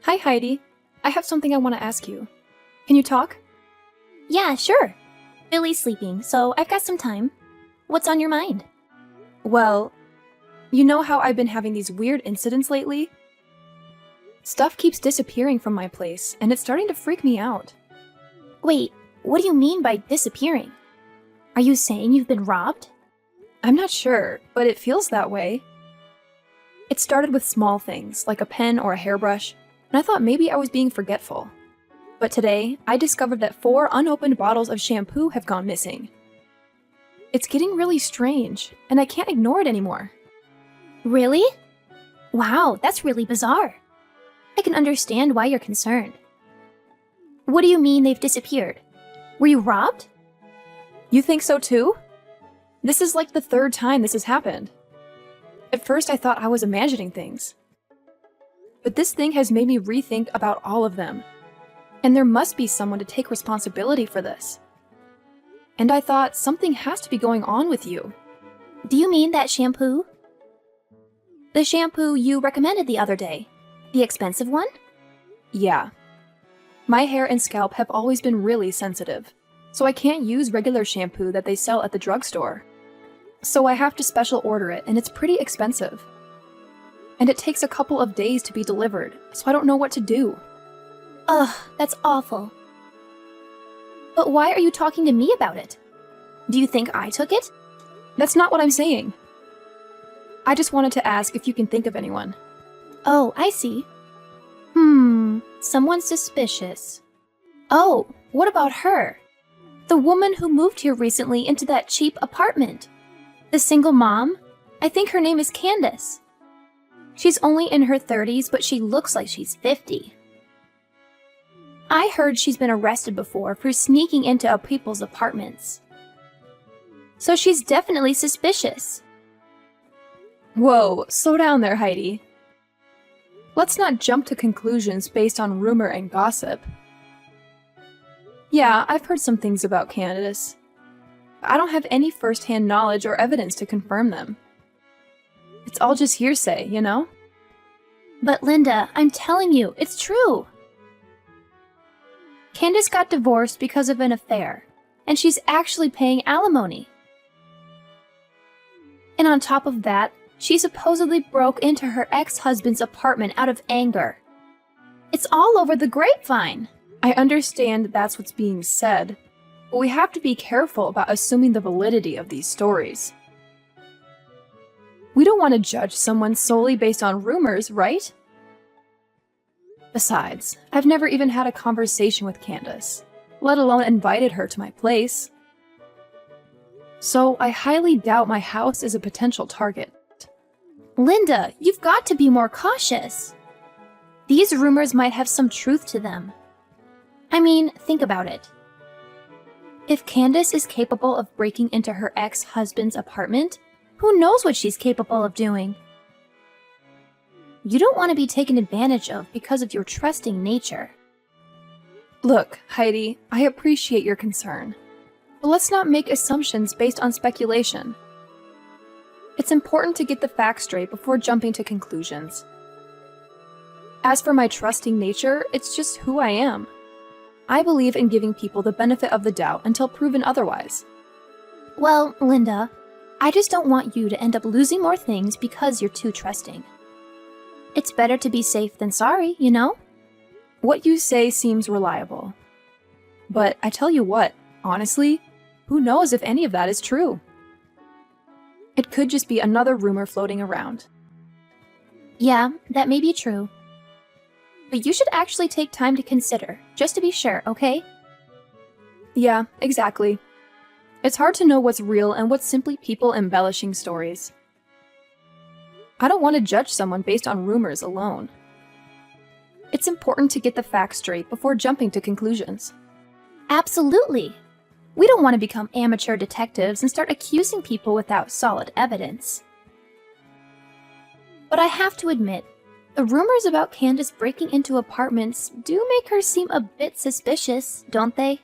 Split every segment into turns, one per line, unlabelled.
Hi, Heidi. I have something I want to ask you. Can you talk?
Yeah, sure. Billy's sleeping, so I've got some time. What's on your mind?
Well, you know how I've been having these weird incidents lately? Stuff keeps disappearing from my place, and it's starting to freak me out.
Wait, what do you mean by disappearing? Are you saying you've been robbed?
I'm not sure, but it feels that way. It started with small things, like a pen or a hairbrush, and I thought maybe I was being forgetful. But today, I discovered that 4 unopened bottles of shampoo have gone missing. It's getting really strange, and I can't ignore it anymore.
Really? Wow, that's really bizarre. I can understand why you're concerned. What do you mean they've disappeared? Were you robbed?
You think so too? This is like the 3rd time this has happened. At first I thought I was imagining things. But this thing has made me rethink about all of them. And there must be someone to take responsibility for this. And I thought something has to be going on with you.
Do you mean that shampoo? The shampoo you recommended the other day? The expensive one?
Yeah. My hair and scalp have always been really sensitive, so I can't use regular shampoo that they sell at the drugstore. So I have to special order it, and it's pretty expensive. And it takes a couple of days to be delivered, so I don't know what to do.
Ugh, that's awful. But why are you talking to me about it? Do you think I took it?
That's not what I'm saying. I just wanted to ask if you can think of anyone.
Oh, I see. Someone suspicious. Oh, what about her? The woman who moved here recently into that cheap apartment. The single mom? I think her name is Candace. She's only in her 30s, but she looks like she's 50. I heard she's been arrested before for sneaking into people's apartments. So she's definitely suspicious.
Whoa, slow down there, Heidi. Let's not jump to conclusions based on rumor and gossip. Yeah, I've heard some things about Candace. I don't have any first-hand knowledge or evidence to confirm them. It's all just hearsay, you know?
But Linda, I'm telling you, it's true. Candace got divorced because of an affair, and she's actually paying alimony. And on top of that, she supposedly broke into her ex-husband's apartment out of anger. It's all over the grapevine.
I understand that's what's being said, but we have to be careful about assuming the validity of these stories. We don't want to judge someone solely based on rumors, right? Besides, I've never even had a conversation with Candace, let alone invited her to my place. So I highly doubt my house is a potential target.
Linda, you've got to be more cautious. These rumors might have some truth to them. I mean, think about it. If Candace is capable of breaking into her ex-husband's apartment, who knows what she's capable of doing? You don't want to be taken advantage of because of your trusting nature.
Look, Heidi, I appreciate your concern, but let's not make assumptions based on speculation. It's important to get the facts straight before jumping to conclusions. As for my trusting nature, it's just who I am. I believe in giving people the benefit of the doubt until proven otherwise.
Well, Linda, I just don't want you to end up losing more things because you're too trusting. It's better to be safe than sorry, you know?
What you say seems reliable. But I tell you what, honestly, who knows if any of that is true? It could just be another rumor floating around.
Yeah, that may be true. But you should actually take time to consider, just to be sure, okay?
Yeah, exactly. It's hard to know what's real and what's simply people embellishing stories. I don't want to judge someone based on rumors alone. It's important to get the facts straight before jumping to conclusions.
Absolutely. We don't want to become amateur detectives and start accusing people without solid evidence. But I have to admit, the rumors about Candace breaking into apartments do make her seem a bit suspicious, don't they?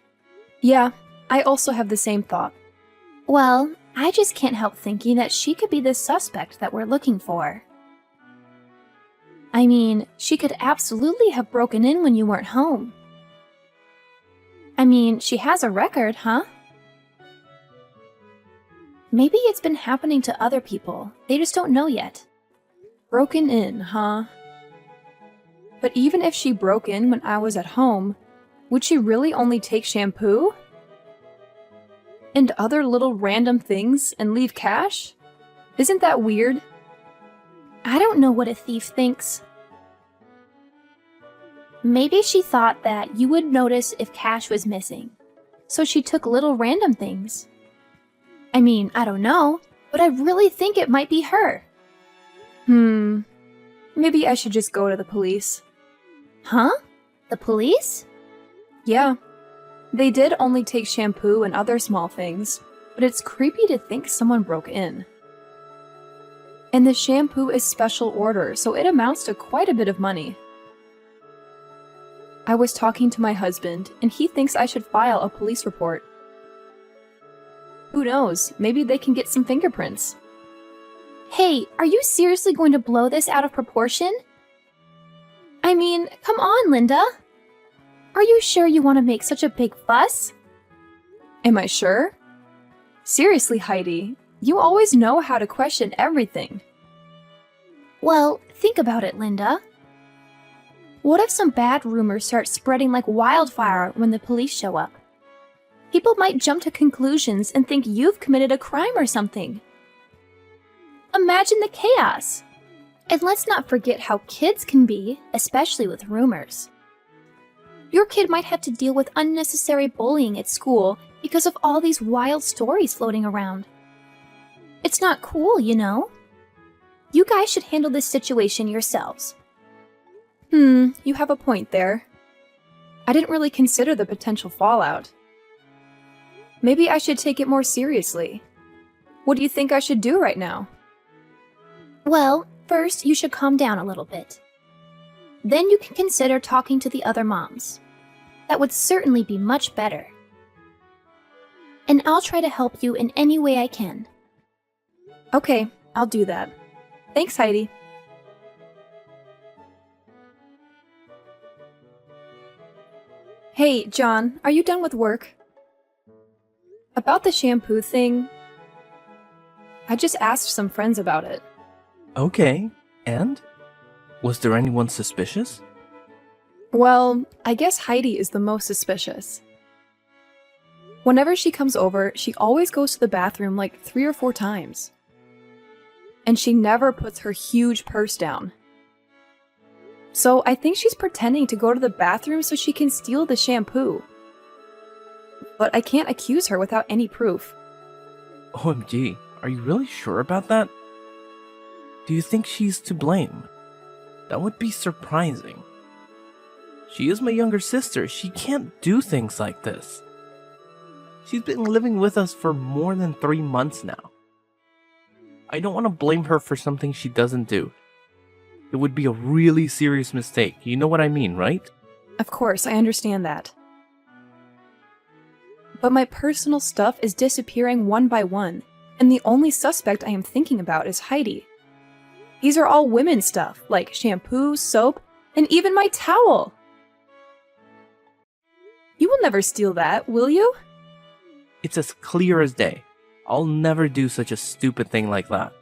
Yeah, I also have the same thought.
Well, I just can't help thinking that she could be the suspect that we're looking for. I mean, she could absolutely have broken in when you weren't home. I mean, she has a record, huh? Maybe it's been happening to other people. They just don't know yet.
Broken in, huh? But even if she broke in when I was at home, would she really only take shampoo? And other little random things and leave cash? Isn't that weird?
I don't know what a thief thinks. Maybe she thought that you would notice if cash was missing, so she took little random things. I mean, I don't know, but I really think it might be her.
Maybe I should just go to the police.
Huh? The police?
Yeah. They did only take shampoo and other small things, but it's creepy to think someone broke in. And the shampoo is special order, so it amounts to quite a bit of money. I was talking to my husband, and he thinks I should file a police report. Who knows, maybe they can get some fingerprints.
Hey, are you seriously going to blow this out of proportion? I mean, come on, Linda. Are you sure you want to make such a big fuss?
Am I sure? Seriously, Heidi, you always know how to question everything.
Well, think about it, Linda. What if some bad rumors start spreading like wildfire when the police show up? People might jump to conclusions and think you've committed a crime or something. Imagine the chaos. And let's not forget how kids can be, especially with rumors. Your kid might have to deal with unnecessary bullying at school because of all these wild stories floating around. It's not cool, you know? You guys should handle this situation yourselves.
You have a point there. I didn't really consider the potential fallout. Maybe I should take it more seriously. What do you think I should do right now?
Well, first you should calm down a little bit. Then you can consider talking to the other moms. That would certainly be much better. And I'll try to help you in any way I can.
Okay, I'll do that. Thanks, Heidi. Hey, John, are you done with work? About the shampoo thing, I just asked some friends about it.
Okay, and? Was there anyone suspicious?
Well, I guess Heidi is the most suspicious. Whenever she comes over, she always goes to the bathroom like 3 or 4 times. And she never puts her huge purse down. So I think she's pretending to go to the bathroom so she can steal the shampoo. But I can't accuse her without any proof.
OMG, are you really sure about that? Do you think she's to blame? That would be surprising. She is my younger sister. She can't do things like this. She's been living with us for more than 3 months now. I don't want to blame her for something she doesn't do. It would be a really serious mistake. You know what I mean, right?
Of course, I understand that. But my personal stuff is disappearing one by one, and the only suspect I am thinking about is Heidi. These are all women's stuff, like shampoo, soap, and even my towel. You will never steal that, will you?
It's as clear as day. I'll never do such a stupid thing like that.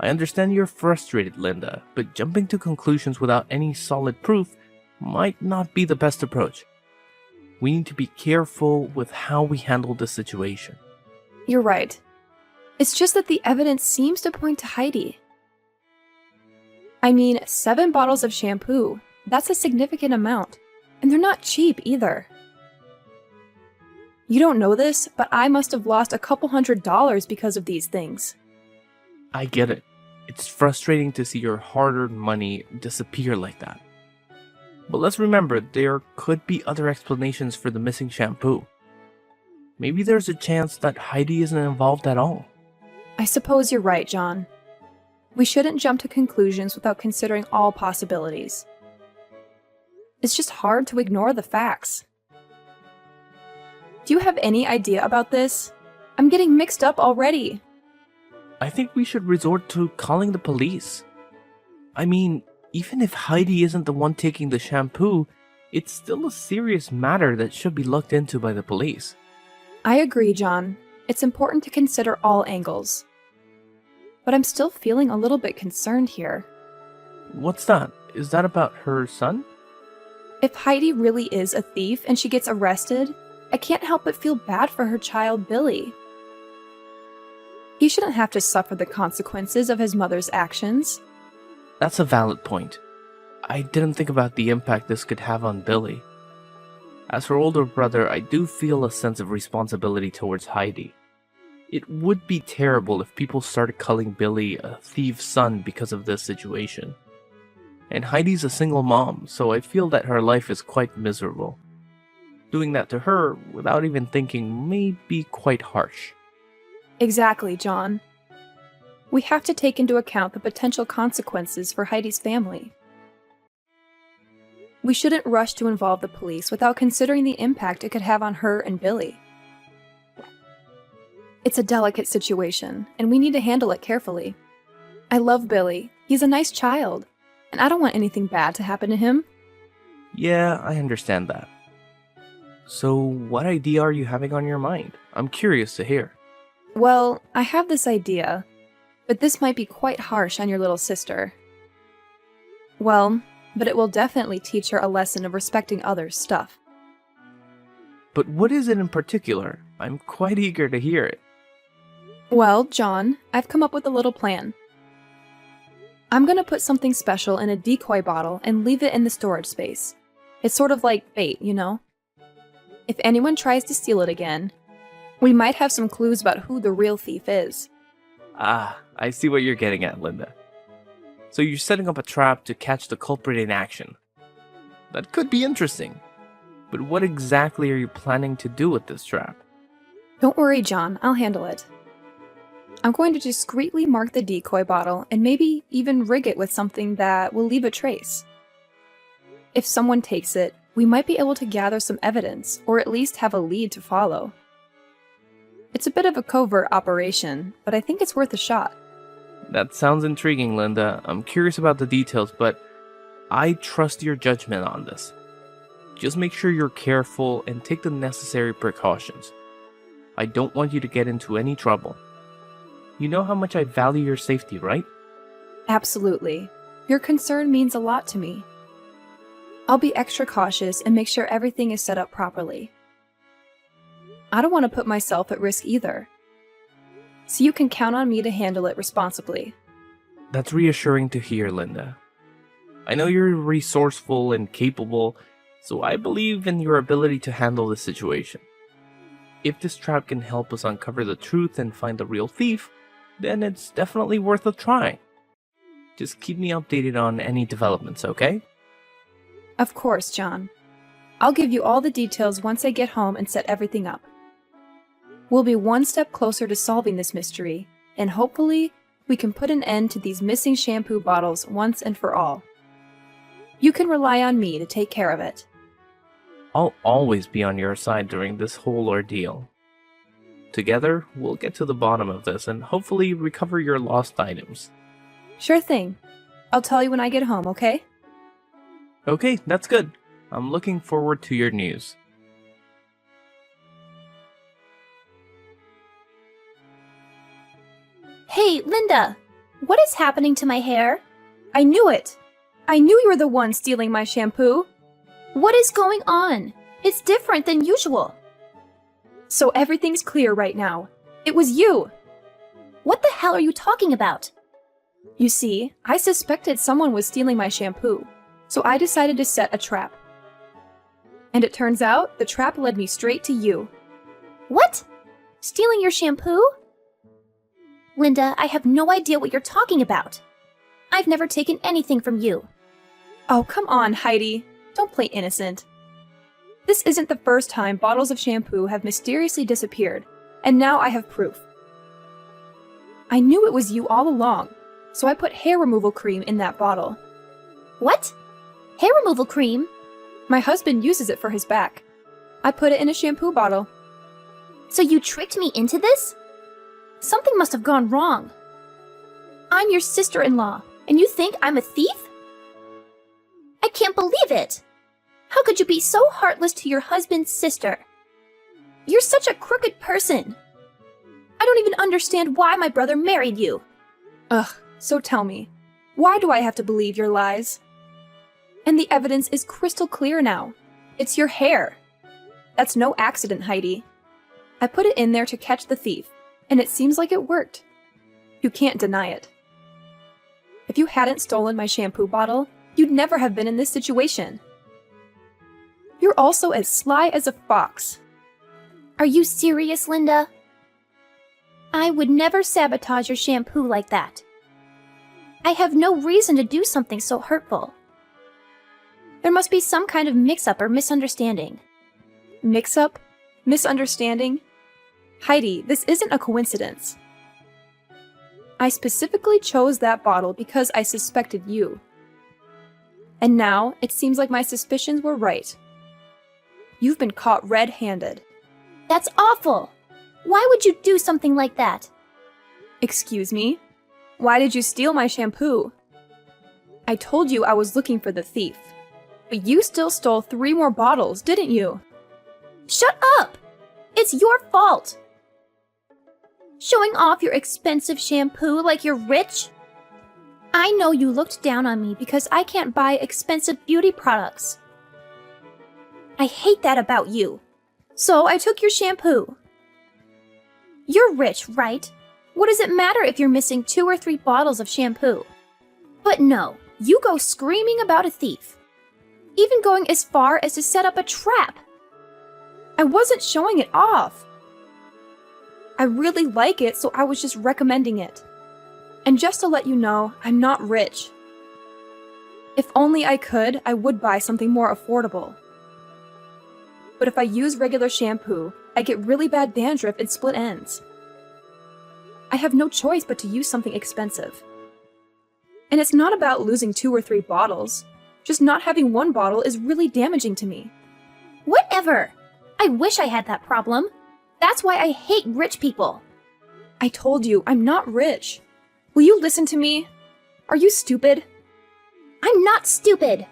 I understand you're frustrated, Linda, but jumping to conclusions without any solid proof might not be the best approach. We need to be careful with how we handle the situation.
You're right. It's just that the evidence seems to point to Heidi. I mean, 7 bottles of shampoo. That's a significant amount. And they're not cheap either. You don't know this, but I must have lost a couple $100 because of these things.
I get it. It's frustrating to see your hard-earned money disappear like that. But let's remember, there could be other explanations for the missing shampoo. Maybe there's a chance that Heidi isn't involved at all.
I suppose you're right, John. We shouldn't jump to conclusions without considering all possibilities. It's just hard to ignore the facts. Do you have any idea about this? I'm getting mixed up already.
I think we should resort to calling the police. I mean, Even if Heidi isn't the one taking the shampoo, it's still a serious matter that should be looked into by the police.
I agree, John. It's important to consider all angles. But I'm still feeling a little bit concerned here.
What's that? Is that about her son?
If Heidi really is a thief and she gets arrested, I can't help but feel bad for her child, Billy. He shouldn't have to suffer the consequences of his mother's actions.
That's a valid point. I didn't think about the impact this could have on Billy. As her older brother, I do feel a sense of responsibility towards Heidi. It would be terrible if people started calling Billy a thief's son because of this situation. And Heidi's a single mom, so I feel that her life is quite miserable. Doing that to her, without even thinking, may be quite harsh.
Exactly, John. We have to take into account the potential consequences for Heidi's family. We shouldn't rush to involve the police without considering the impact it could have on her and Billy. It's a delicate situation, and we need to handle it carefully. I love Billy. He's a nice child, and I don't want anything bad to happen to him.
Yeah, I understand that. So, what idea are you having on your mind? I'm curious to hear.
Well, I have this idea, but this might be quite harsh on your little sister. Well, but it will definitely teach her a lesson of respecting others' stuff.
But what is it in particular? I'm quite eager to hear it.
Well, John, I've come up with a little plan. I'm gonna put something special in a decoy bottle and leave it in the storage space. It's sort of like bait, you know? If anyone tries to steal it again, we might have some clues about who the real thief is.
Ah, I see what you're getting at, Linda. So you're setting up a trap to catch the culprit in action. That could be interesting. But what exactly are you planning to do with this trap?
Don't worry, John, I'll handle it. I'm going to discreetly mark the decoy bottle and maybe even rig it with something that will leave a trace. If someone takes it, we might be able to gather some evidence, or at least have a lead to follow. It's a bit of a covert operation, but I think it's worth a shot.
That sounds intriguing, Linda. I'm curious about the details, but I trust your judgment on this. Just make sure you're careful and take the necessary precautions. I don't want you to get into any trouble. You know how much I value your safety, right?
Absolutely. Your concern means a lot to me. I'll be extra cautious and make sure everything is set up properly. I don't want to put myself at risk either. So you can count on me to handle it responsibly.
That's reassuring to hear, Linda. I know you're resourceful and capable, so I believe in your ability to handle the situation. If this trap can help us uncover the truth and find the real thief, then it's definitely worth a try. Just keep me updated on any developments, okay?
Of course, John. I'll give you all the details once I get home and set everything up. We'll be one step closer to solving this mystery, and hopefully, we can put an end to these missing shampoo bottles once and for all. You can rely on me to take care of it.
I'll always be on your side during this whole ordeal. Together, we'll get to the bottom of this and hopefully recover your lost items.
Sure thing. I'll tell you when I get home, okay?
Okay, that's good. I'm looking forward to your news.
Hey, Linda! What is happening to my hair?
I knew it! I knew you were the one stealing my shampoo!
What is going on? It's different than usual.
So everything's clear right now. It was you!
What the hell are you talking about?
You see, I suspected someone was stealing my shampoo, so I decided to set a trap. And it turns out, the trap led me straight to you.
What? Stealing your shampoo? Linda, I have no idea what you're talking about. I've never taken anything from you.
Oh, come on, Heidi. Don't play innocent. This isn't the first time bottles of shampoo have mysteriously disappeared, and now I have proof. I knew it was you all along, so I put hair removal cream in that bottle.
What? Hair removal cream?
My husband uses it for his back. I put it in a shampoo bottle.
So you tricked me into this? Something must have gone wrong. I'm your sister-in-law, and you think I'm a thief? I can't believe it! How could you be so heartless to your husband's sister? You're such a crooked person. I don't even understand why my brother married you.
Ugh, so tell me, why do I have to believe your lies? And the evidence is crystal clear now. It's your hair. That's no accident, Heidi. I put it in there to catch the thief, and it seems like it worked. You can't deny it. If you hadn't stolen my shampoo bottle, you'd never have been in this situation. You're also as sly as a fox.
Are you serious, Linda? I would never sabotage your shampoo like that. I have no reason to do something so hurtful. There must be some kind of mix-up or misunderstanding.
Mix-up? Misunderstanding? Heidi, this isn't a coincidence. I specifically chose that bottle because I suspected you. And now, it seems like my suspicions were right. You've been caught red-handed.
That's awful! Why would you do something like that?
Excuse me? Why did you steal my shampoo? I told you I was looking for the thief. But you still stole 3 more bottles, didn't you?
Shut up! It's your fault! Showing off your expensive shampoo like you're rich? I know you looked down on me because I can't buy expensive beauty products. I hate that about you. So I took your shampoo. You're rich, right? What does it matter if you're missing 2 or 3 bottles of shampoo? But no, you go screaming about a thief. Even going as far as to set up a trap.
I wasn't showing it off. I really like it, so I was just recommending it. And just to let you know, I'm not rich. If only I could, I would buy something more affordable. But if I use regular shampoo, I get really bad dandruff and split ends. I have no choice but to use something expensive. And it's not about losing 2 or 3 bottles. Just not having 1 bottle is really damaging to me.
Whatever! I wish I had that problem. That's why I hate rich people.
I told you, I'm not rich. Will you listen to me? Are you stupid?
I'm not stupid.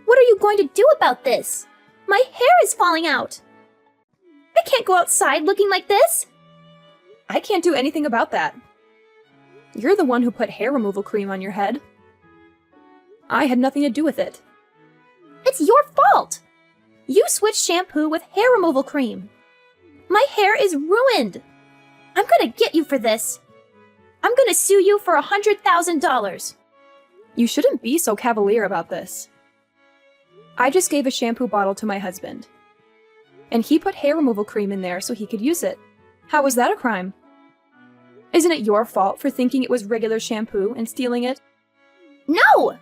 What are you going to do about this? My hair is falling out. I can't go outside looking like this.
I can't do anything about that. You're the one who put hair removal cream on your head. I had nothing to do with it.
It's your fault. You switched shampoo with hair removal cream. My hair is ruined. I'm gonna get you for this. I'm gonna sue you for $100,000.
You shouldn't be so cavalier about this. I just gave a shampoo bottle to my husband. And he put hair removal cream in there so he could use it. How was that a crime? Isn't it your fault for thinking it was regular shampoo and stealing it?
No!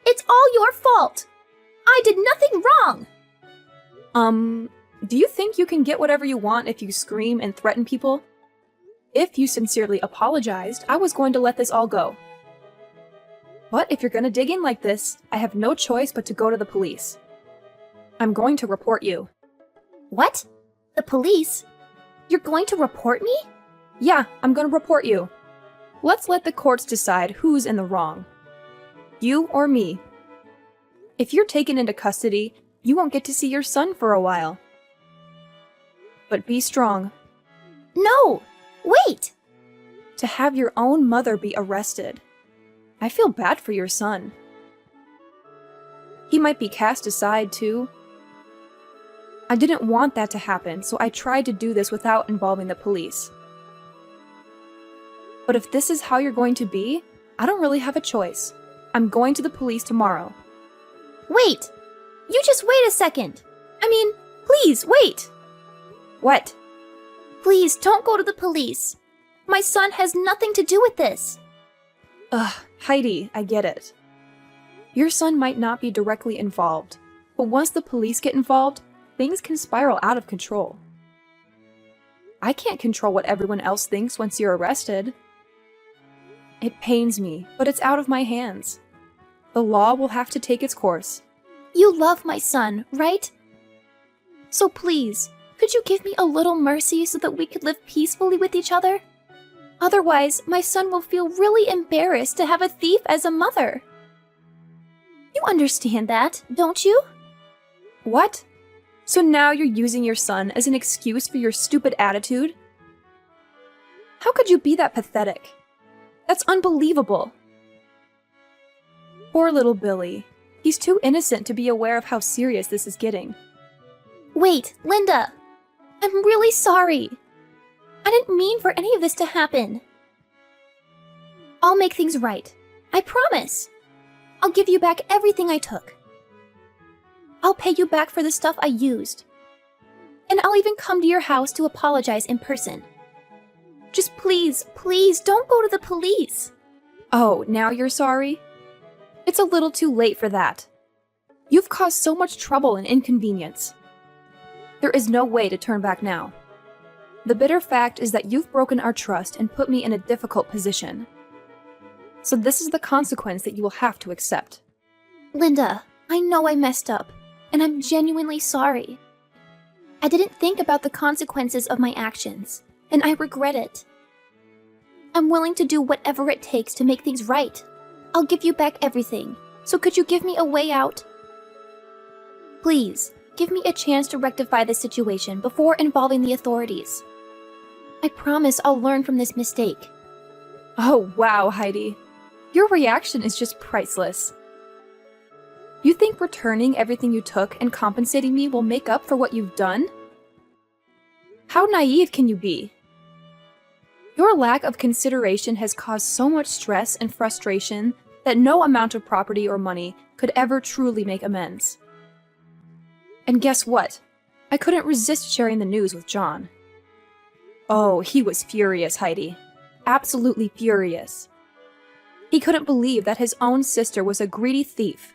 It's all your fault. I did nothing wrong.
Do you think you can get whatever you want if you scream and threaten people? If you sincerely apologized, I was going to let this all go. But if you're gonna dig in like this, I have no choice but to go to the police. I'm going to report you.
What? The police? You're going to report me?
Yeah, I'm gonna report you. Let's let the courts decide who's in the wrong. You or me. If you're taken into custody, you won't get to see your son for a while. But be strong.
No! Wait!
To have your own mother be arrested. I feel bad for your son. He might be cast aside, too. I didn't want that to happen, so I tried to do this without involving the police. But if this is how you're going to be, I don't really have a choice. I'm going to the police tomorrow.
Wait! You just wait a second! I mean, please, wait!
What?
Please, don't go to the police. My son has nothing to do with this.
Ugh, Heidi, I get it. Your son might not be directly involved, but once the police get involved, things can spiral out of control. I can't control what everyone else thinks once you're arrested. It pains me, but it's out of my hands. The law will have to take its course.
You love my son, right? So please, could you give me a little mercy so that we could live peacefully with each other? Otherwise, my son will feel really embarrassed to have a thief as a mother. You understand that, don't you?
What? So now you're using your son as an excuse for your stupid attitude? How could you be that pathetic? That's unbelievable. Poor little Billy. He's too innocent to be aware of how serious this is getting.
Wait, Linda! I'm really sorry. I didn't mean for any of this to happen. I'll make things right. I promise. I'll give you back everything I took. I'll pay you back for the stuff I used. And I'll even come to your house to apologize in person. Just please, please don't go to the police.
Oh, now you're sorry? It's a little too late for that. You've caused so much trouble and inconvenience. There is no way to turn back now. The bitter fact is that you've broken our trust and put me in a difficult position. So this is the consequence that you will have to accept.
Linda, I know I messed up, and I'm genuinely sorry. I didn't think about the consequences of my actions, and I regret it. I'm willing to do whatever it takes to make things right. I'll give you back everything, so could you give me a way out? Please, give me a chance to rectify this situation before involving the authorities. I promise I'll learn from this mistake.
Oh, wow, Heidi. Your reaction is just priceless. You think returning everything you took and compensating me will make up for what you've done? How naive can you be? Your lack of consideration has caused so much stress and frustration that no amount of property or money could ever truly make amends. And guess what? I couldn't resist sharing the news with John. Oh, he was furious, Heidi. Absolutely furious. He couldn't believe that his own sister was a greedy thief.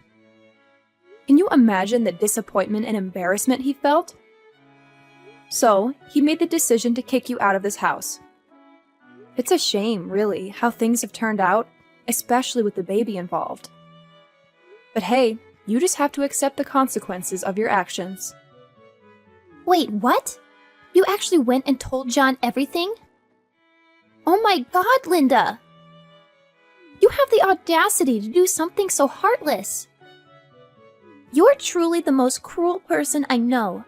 Can you imagine the disappointment and embarrassment he felt? So, he made the decision to kick you out of this house. It's a shame, really, how things have turned out, especially with the baby involved. But hey, you just have to accept the consequences of your actions.
Wait, what? You actually went and told John everything? Oh my God, Linda! You have the audacity to do something so heartless. You're truly the most cruel person I know.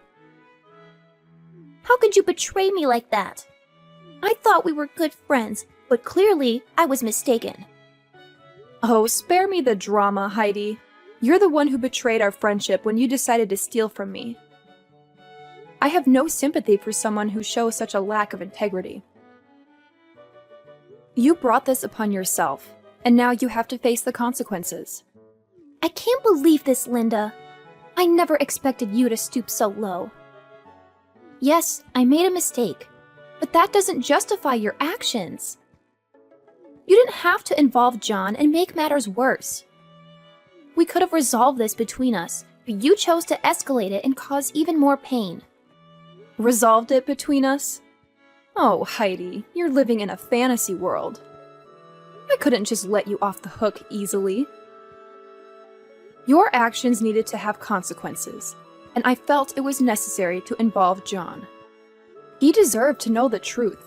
How could you betray me like that? I thought we were good friends, but clearly I was mistaken.
Oh, spare me the drama, Heidi. You're the one who betrayed our friendship when you decided to steal from me. I have no sympathy for someone who shows such a lack of integrity. You brought this upon yourself, and now you have to face the consequences.
I can't believe this, Linda. I never expected you to stoop so low. Yes, I made a mistake, but that doesn't justify your actions. You didn't have to involve John and make matters worse. We could have resolved this between us, but you chose to escalate it and cause even more pain.
Resolved it between us? Oh, Heidi, you're living in a fantasy world. I couldn't just let you off the hook easily. Your actions needed to have consequences, and I felt it was necessary to involve John. He deserved to know the truth,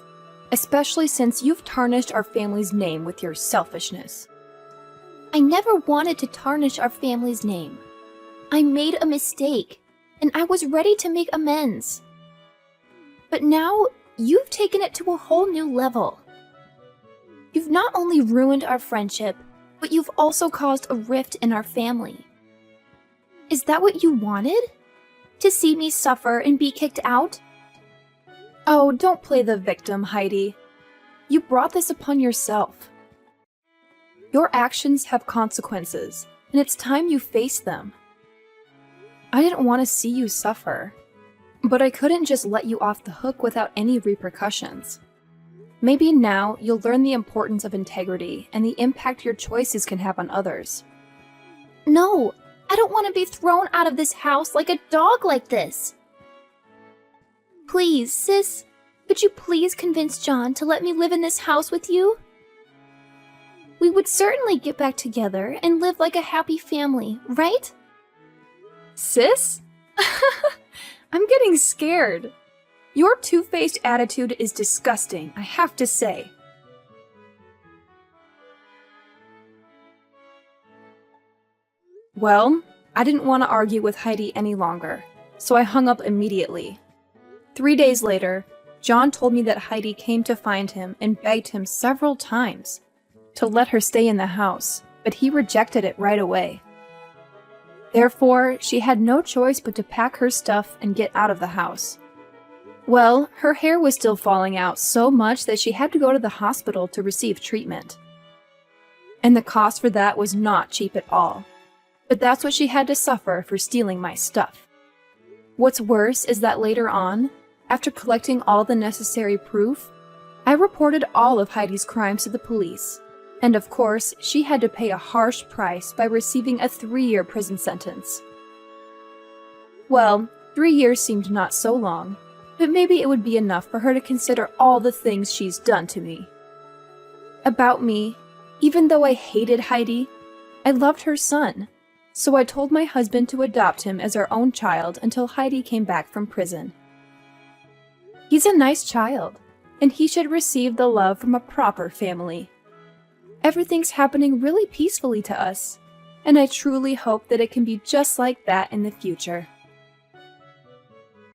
especially since you've tarnished our family's name with your selfishness.
I never wanted to tarnish our family's name. I made a mistake, and I was ready to make amends. But now, you've taken it to a whole new level. You've not only ruined our friendship, but you've also caused a rift in our family. Is that what you wanted? To see me suffer and be kicked out?
Oh, don't play the victim, Heidi. You brought this upon yourself. Your actions have consequences, and it's time you face them. I didn't want to see you suffer, but I couldn't just let you off the hook without any repercussions. Maybe now you'll learn the importance of integrity and the impact your choices can have on others.
No, I don't want to be thrown out of this house like a dog like this. Please, sis, could you please convince John to let me live in this house with you? We would certainly get back together and live like a happy family, right?
Sis? I'm getting scared. Your two-faced attitude is disgusting, I have to say. Well, I didn't want to argue with Heidi any longer, so I hung up immediately. 3 days later, John told me that Heidi came to find him and begged him several times to let her stay in the house, but he rejected it right away. Therefore, she had no choice but to pack her stuff and get out of the house. Well, her hair was still falling out so much that she had to go to the hospital to receive treatment. And the cost for that was not cheap at all. But that's what she had to suffer for stealing my stuff. What's worse is that later on, after collecting all the necessary proof, I reported all of Heidi's crimes to the police. And of course, she had to pay a harsh price by receiving a 3-year prison sentence. Well, 3 years seemed not so long, but maybe it would be enough for her to consider all the things she's done to me. About me, even though I hated Heidi, I loved her son, so I told my husband to adopt him as our own child until Heidi came back from prison. He's a nice child, and he should receive the love from a proper family. Everything's happening really peacefully to us, and I truly hope that it can be just like that in the future.